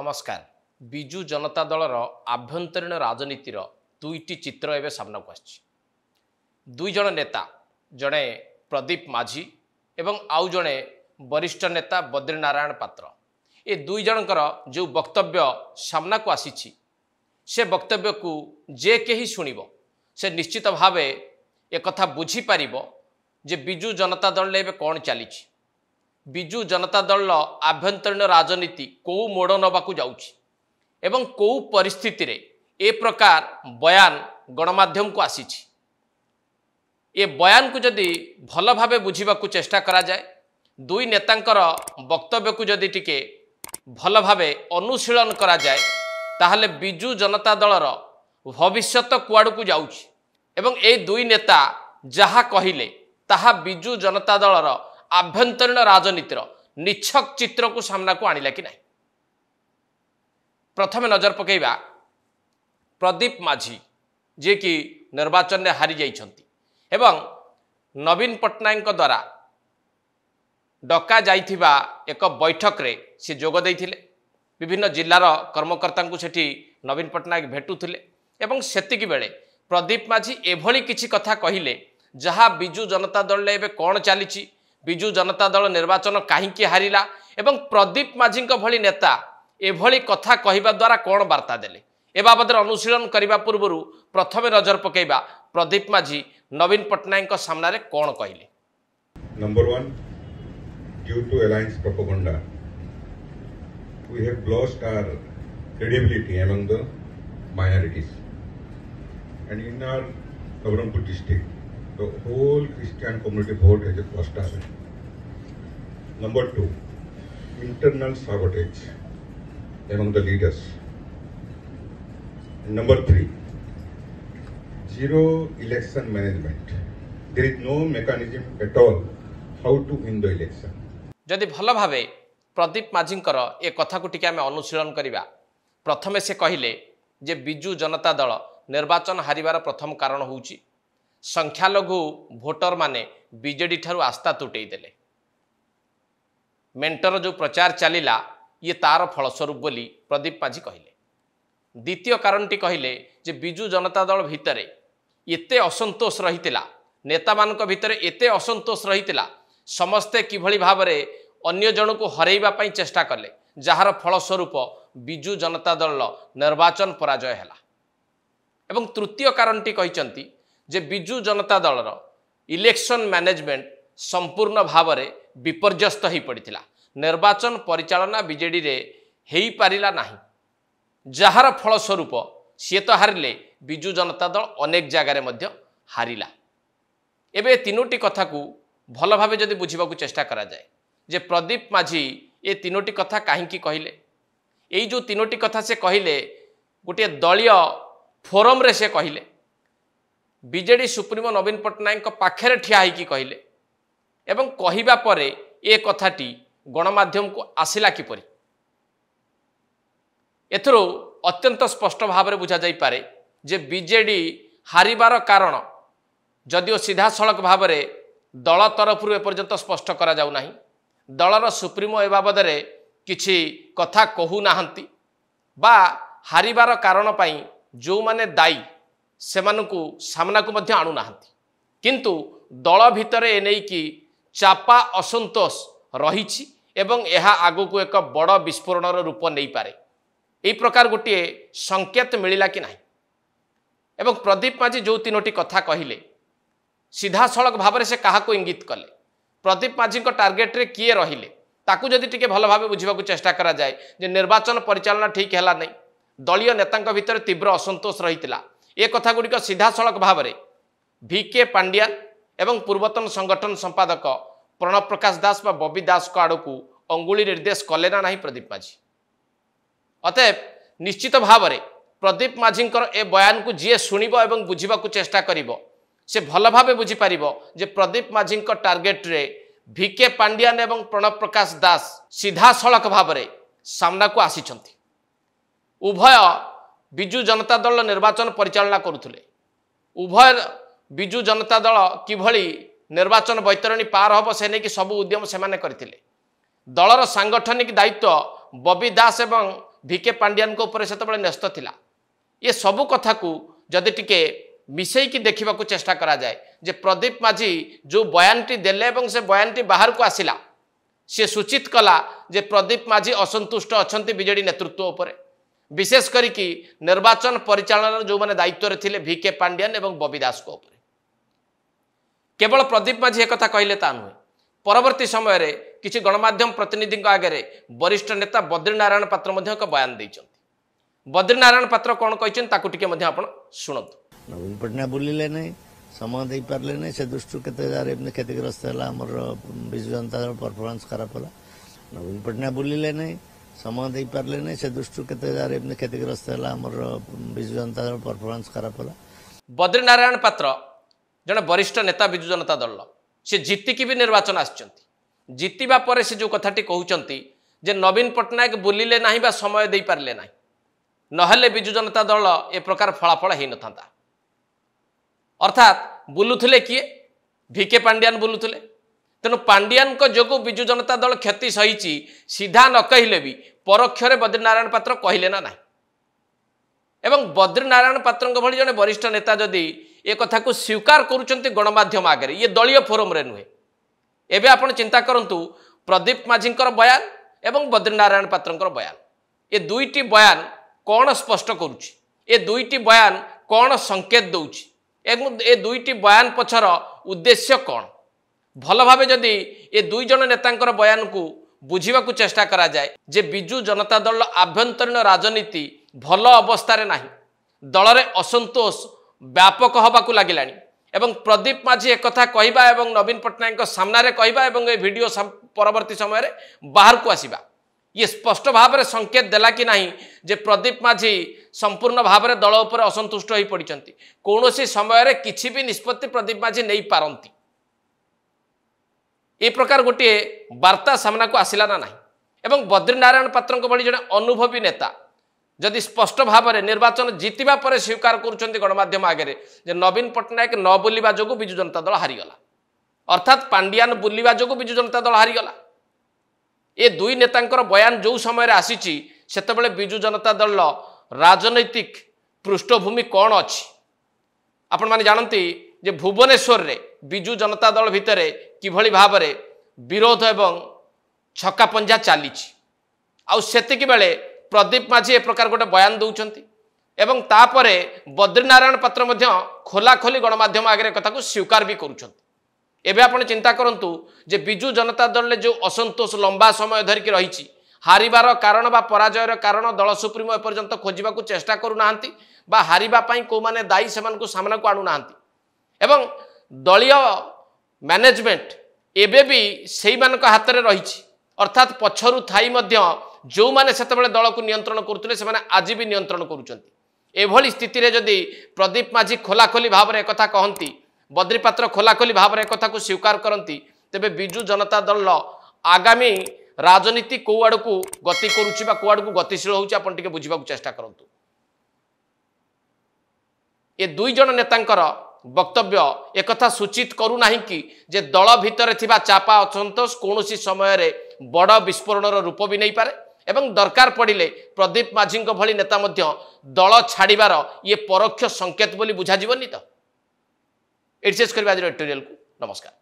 नमस्कार। बिजु जनता दलर आभ्यंतरीण राजनीतिर दुईटी चित्र एवं सामना को आछि। दुई जन नेता, जड़े प्रदीप माझी एवं आउ जड़े वरिष्ठ नेता बद्रीनारायण पात्र, ये दुई जनकर जो वक्तव्य सामना को आसी से वक्तव्य को जे केही शुणिबो से निश्चित भावे एक कथा बुझी पारिबो जे बिजु जनता दल एवं कौन चली। बिजु जनता दल आभ्यंतरीण राजनीति कौ मोड़ नबाकू जाउछि एवं कौ परिस्थिति रे ए प्रकार बयान गणमाध्यम को आसीछि। ए बयान को जदि भल भावे बुझिबाकू चेष्टा करा जाए, दुई नेतांकर वक्तव्य को जदि टिके भल भावे अनुशीलन करा जाए, ताहले बिजु जनता दलर भविष्यत कुआडू को जाउछि एवं ए दुई नेता जहा कहिले ताहा बिजु जनता दलर आभ्यंतरीण राजनीतिर निछक चित्र को सामना को आनिला कि नहीं। प्रथमे नजर पकेइबा प्रदीप माझी जे कि निर्वाचन में हारी जाइछंती एवं नवीन पट्टनायक द्वारा डका जाइथिबा एक बैठक रे से जोग दैथिले। विभिन्न जिल्लार कर्मकर्ता को सेठी नवीन पट्टनायक भेटुथिले एवं सेतिकी बेले प्रदीप माझी एभली किछि कथा कहिले जहा बिजु जनता दल एबे कोन चलीछि, बिजु जनता दल निर्वाचन कहीं हारिला एवं प्रदीप माझी भली नेता एभली कथा कहवा द्वारा कौन वार्ता देले ए बाबद अनुशीलन करने पूर्व प्रथमे नजर पकेइबा प्रदीप माझी नवीन पट्टनायक सामने कौन कहले। Number one, due to alliance propaganda, we have lost our credibility among the minorities, and in our Navarampur district, the whole Christian community vote has a cluster. Number two, internal sabotage among the leaders. And number three, zero election management. There is no mechanism at all how to win the election. जदि भल भावे प्रदीप माझींकर ए कथा को टिके आमे अनुशीलन करिबा, प्रथमे से कहिले जे बिजु जनता दल निर्वाचन हारिबार प्रथम कारण होउची संख्यालघु भोटर माने बीजेडी ठारू आस्था तुटई देले। मेंटर जो प्रचार चलिला ये तार फलस्वरूप बोली प्रदीप माझी कहले। द्वितीय कारणटी कहले जे बिजु जनता दल भितरे एते असंतोष रहितिला, नेता मानक भितरे एते असंतोष रहितिला, समस्ते किभली भाबरे अन्य जन को हरैबा पई चेष्टा कले, जहार फलस्वरूप बिजु जनता दल निर्वाचन पराजय हैला। एवं तृतीय कारणटी कहिचंती जे बिजु जनता दलर इलेक्शन मैनेजमेंट संपूर्ण भावरे विपर्यस्त हो पड़ता। निर्वाचन परिचालना बीजेडी रे हेई पारिला नाही, जहार फलस्वरूप सी तो हारिले बिजु जनता दल अनेक जगार मध्य हारिला। एबे तीनोटी कथा को भल भावे जदि बुझिबाकू चेष्टा करा जाए जे प्रदीप माझी ए तीनोटी कथा काहींकी कहले, एई जो तीनोटी कथा से कहले गोटे दलीय फोरम रे से कहले, बीजेडी सुप्रीमो नवीन पट्टनायक पाखरे ठिया होइकी कहले एवं कहिबा परे ए कथाटी गणमाध्यम को आसिला किपरि। एथरो अत्यंत स्पष्ट भाव में बुझा जाई पारे जे बीजेडी हारिबार कारण जदिओ सीधा सड़क भाव में दल तरफ एपर्यंत स्पष्ट करा जाउ नाही, दलर सुप्रीमो ए बाबद किछि कथा कहू नाहंती बा हारिबार कारण पाई जो माने दायी सेमानकु सामना को मध्य आणु नाहंती, किंतु दल भितर एने की चापा असंतोष रही एवं यह आगु को एक बड़ विस्फोरण रूप नहीं पारे, यही प्रकार गोटे संकेत मिलला कि नहीं। एवं प्रदीप माझी जो तीनोटी कथा कहले सीधा सड़क भाव में से क्या इंगित कले, प्रदीप माझी टार्गेट रे किए रहिले ताकू जदि टिके भल भाव बुझाकू चेष्टा करा जाए जे निर्वाचन परिचालना ठीक है नहीं, दलीय नेता भितर तीव्र असंतोष रही ए कथा गुड़िक सीधा सड़क भाव में वीके पांड्यान एवं पूर्वतन संगठन संपादक प्रणव प्रकाश दास बा बबी दास को आड़ को अंगुली निर्देश कले ना नहीं प्रदीप माझी। अतएव निश्चित भाव में प्रदीप माझी ए बयान को जी शुणिब एवं बुझा चेष्टा करिबो से भल भावे बुझी पारिबो जे प्रदीप माझी टार्गेट रे वीके पांड्यान एवं प्रणव प्रकाश दास सीधा सड़क भाव में सामना को आसीचंती। उभय बिजु जनता दल निर्वाचन परिचालना करुथुले, उभय बिजु जनता दल किभली निर्वाचन बैतरणी पार हम से नहीं सबू उद्यम से करते। दलर सांगठनिक दायित्व बबी दास एवं भिके पांड्यान को ऊपर सेतबेले न्यस्त थिला ये सबु कथा को जदि टिके मिसेकी देखा चेष्टा करा जाए जे प्रदीप माझी जो बयानटी देले एवं से बयानटी बाहर को आसिला सी सूचित कला जे प्रदीप माझी असंतुष्ट अछंती बीजेडी नेतृत्व उपरे विशेष करिकी निर्वाचन परिचालन जो माने दायित्व रे थिले भिके पांड्यान एवं बबी दास को उपरे केवल प्रदीप माझी एक कथा कहले ता नुहे परवर्ती समय रे किछि गणमाध्यम प्रतिनिधि आगे वरिष्ठ नेता बद्रीनारायण पात्र मध्य एक बयान देइछन्ति बद्रीनारायण पात्र कौन कहछन ताकु टिके मध्य आपण सुनतु नवीन पटना बुलिले नहीं समय दे पारले नहीं से दृष्टि केते क्षतिग्रस्त है विजु जनता दल परफॉर्मेंस खराब है नवीन पटना बुलिले नहीं समय दे पारले नहीं से दृष्टि केते क्षतिग्रस्त है विजु जनता दल परफॉर्मेंस खराब है बद्रीनारायण पात्र जने वरिष्ठ नेता विजु जनता दल से जीतिकी भी निर्वाचन आसिचंती जीतिबा परे से जो कथाटी कहउचंती जे नवीन पटनायक बुलिले नाही बा समय दे पारले नाही नहले विजु जनता दल ए प्रकार फलाफल हेई नथांता अर्थात बुलुथले किए भिके पांड्यान बुलुथले तेणु पांड्यान को जोगु विजु जनता दल क्षति सही सीधा न कहले भी परोक्षरे बद्रीनारायण पात्र कहले ना नहीं एवं बद्रीनारायण पात्र भली जने वरिष्ठ नेता जदि ए कथा को स्वीकार करुचंती गणमाध्यम आगे ये दलीय फोरम रे नुहे एबे आपण चिंता करंतु प्रदीप माझींकर बयान एवं बद्रीनारायण पात्रंकर बयान ये दुईटी बयान कौन स्पष्ट करुछि ए दुईटी बयान कौन संकेत दउछि एवं ए दुईटी बयान पछर उद्देश्य कौन भल भाव जदि ए दुई जन नेतांकर बयान को बुझीबा को चेष्टा करा जाए जे बिजु जनता दल आभ्यंतरीण राजनीति भल अवस्था नाही दल रे असंतोष व्यापक हबाकू लागिलानी एवं प्रदीप माझी एक कथा कहबा एवं नवीन पटनायक सामना रे कहबा एवं ए वीडियो परवर्ती समय रे बाहर को आसीबा ये स्पष्ट भाव में संकेत देला कि नहीं जे प्रदीप माझी संपूर्ण भाव में दल उपर असंतुष्ट हो पड़ती कौन समय रे किछि भी निष्पत्ति प्रदीप माझी नहीं पारती ए प्रकार गोटे वार्ता सामना को आसिला ना नहीं एवं बद्रीनारायण पात्र भली जड़े अनुभवी नेता जदि स्पष्ट भाव में निर्वाचन जीतिबा परे स्वीकार करुछन्ति गणमाध्यम आगे जे नवीन पटनायक न बुलिबा जोगु विजु जनता दल हारिगला अर्थात पांड्यान बुलिबा जोगु विजु जनता दल हारिगला ए दुई नेतांकर बयान जो समय आसीची सेतेबेले विजु जनता दल राजनैतिक पृष्ठभूमि कौन अच्छी आपण माने जानती जे भुवनेश्वर रे विजु जनता दल भितरे किभली भाव में विरोध एवं छक्का पंजा चलीची आउ सेतिकी बेले प्रदीप माझी ए प्रकार गोटे बयान दउछन्ति एवं तापरे बद्रीनारायण पात्र मध्य खोला खोली गणमाध्यम आगे कथा को स्वीकार भी करुछन्ति एबे आपण चिंता करंतु जे बिजु जनता दल ने जो असंतोष लंबा समय धरिक रही हारिबार कारण बा पराजयर कारण दल सुप्रीमो एपर्यंत खोजिबा को चेष्टा करू नाहंती बा हारिबा पई को माने दायी सेमान को सामना को आनु नाहंती एवं दलीय मैनेजमेंट एबे भी सेई मानक हाथ रे रही अर्थात पछरु थाई मध्य जो माने सेतेबेले दल को नियंत्रण करुतले से माने आज भी नियंत्रण करुचंती एभली स्थिति रे जदि प्रदीप माझी खोलाखोली भाव में कथा कहंती बद्री पात्र खोलाखोली भाव में कथा को स्वीकार करती तेबे बिजु जनता दल आगामी राजनीति कौ आड़ को गति करुछि बा कौ आड़ को गतिशील होउछि आपण टिके बुझिबा को चेष्टा करंतु ए दुई जन नेतांकर वक्तव्य एकथा सूचित करू नाही कि जे दल भितर थिबा चापा असंतोष कोनोसी समय रे बड़ विस्फोरणर रूप भी नहीं पारे एवं दरकार पड़िले प्रदीप माझी भली नेता मध्य दल छाड़िबार ये परोक्ष संकेत बोली बुझा जीवनी तो एडजस्ट करबा आज एडिटोरियल को नमस्कार।